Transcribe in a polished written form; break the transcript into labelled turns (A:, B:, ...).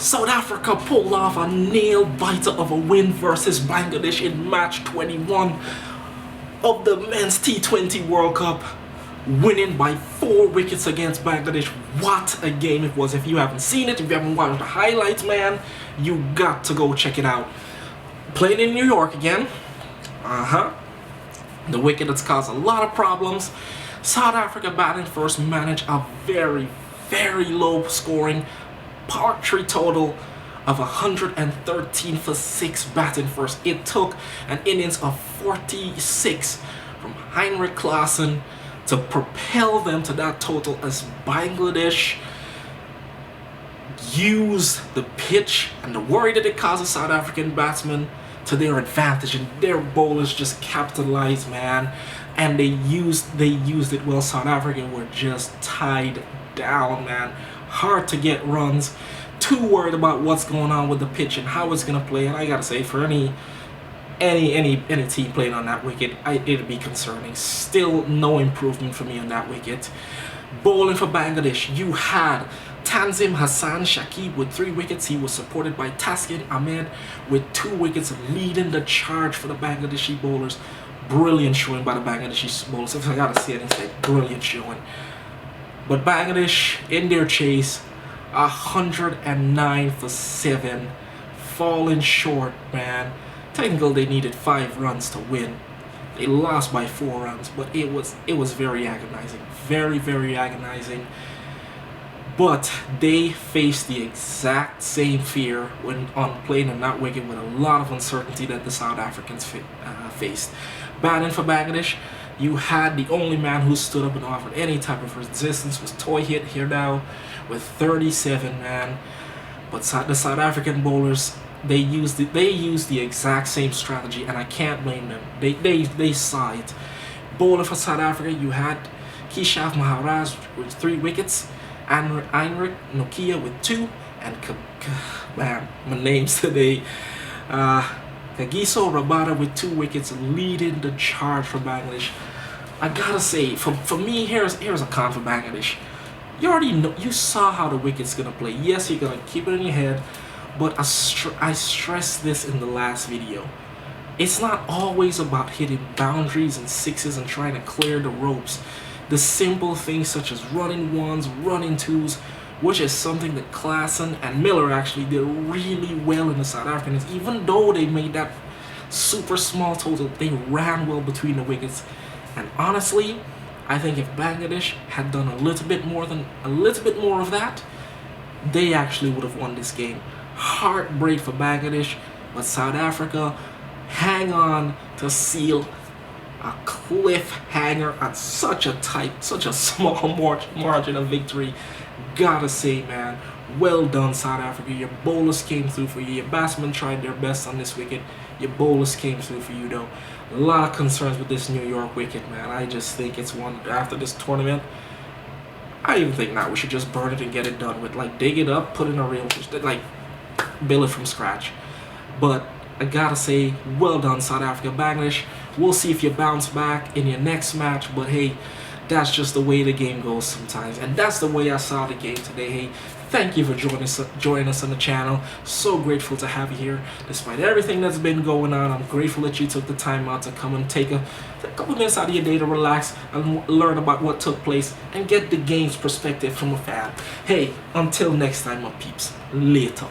A: South Africa pulled off a nail-biter of a win versus Bangladesh in match 21 of the men's T20 World Cup, winning by 4 wickets against Bangladesh. What a game it was. If you haven't seen it, if you haven't watched the highlights, man, you got to go check it out. Playing in New York again. The wicket that's caused a lot of problems. South Africa batting first managed a very low scoring par 3 total of 113 for 6 batting first. It took an innings of 46 from Heinrich Klaassen to propel them to that total, as Bangladesh used the pitch and the worry that it caused the South African batsmen to their advantage, and their bowlers just capitalized, man, and they used it well. South Africa were just tied down, man. Hard to get runs, too worried about what's going on with the pitch and how it's gonna play. And I gotta say, for any team playing on that wicket, it'd be concerning. Still no improvement for me on that wicket. Bowling for Bangladesh, you had Tanzim Hassan Shakib with 3 wickets. He was supported by Taskin Ahmed with 2 wickets, leading the charge for the Bangladeshi bowlers. Brilliant showing by the Bangladeshi bowlers. If I gotta say anything, brilliant showing. But Bangladesh, in their chase, 109 for 7, falling short, man. Technically, they needed 5 runs to win. They lost by 4 runs, but it was very agonizing, very agonizing. But they faced the exact same fear when on playing on that wicket, with a lot of uncertainty that the South Africans faced. Batting for Bangladesh, you had the only man who stood up and offered any type of resistance was Toyhit here now with 37, man. But the South African bowlers, they used the exact same strategy, and I can't blame them. They saw it. Bowler for South Africa, you had Keshav Maharaj with 3 wickets, and Heinrich Nokia with 2, and man, my names today. Kagiso Rabada with 2 wickets, leading the charge for Bangladesh. I gotta say, for me, here's a con for Bangladesh. You already know, you saw how the wicket's gonna play. Yes, you're gonna keep it in your head, but I stressed this in the last video. It's not always about hitting boundaries and sixes and trying to clear the ropes. The simple things such as running ones, running twos, which is something that Klaassen and Miller actually did really well in the South Africans. Even though they made that super small total, they ran well between the wickets. And honestly, I think if Bangladesh had done a little bit more of that, they actually would have won this game. Heartbreak for Bangladesh, but South Africa hang on to seal a cliffhanger at such a small margin of victory. Gotta say, man, well done, South Africa. Your bowlers came through for you. Your batsmen tried their best on this wicket. Your bowlers came through for you, though. A lot of concerns with this New York wicket, man. I just think it's one after this tournament. I even think now we should just burn it and get it done with. Like, dig it up, put in a real, like, build it from scratch. But I gotta say, well done, South Africa. Bangladesh, we'll see if you bounce back in your next match, but hey, that's just the way the game goes sometimes, and that's the way I saw the game today. Hey, thank you for joining us on the channel. So grateful to have you here. Despite everything that's been going on, I'm grateful that you took the time out to come and take a couple minutes out of your day to relax and learn about what took place and get the game's perspective from a fan. Hey, until next time, my peeps. Later.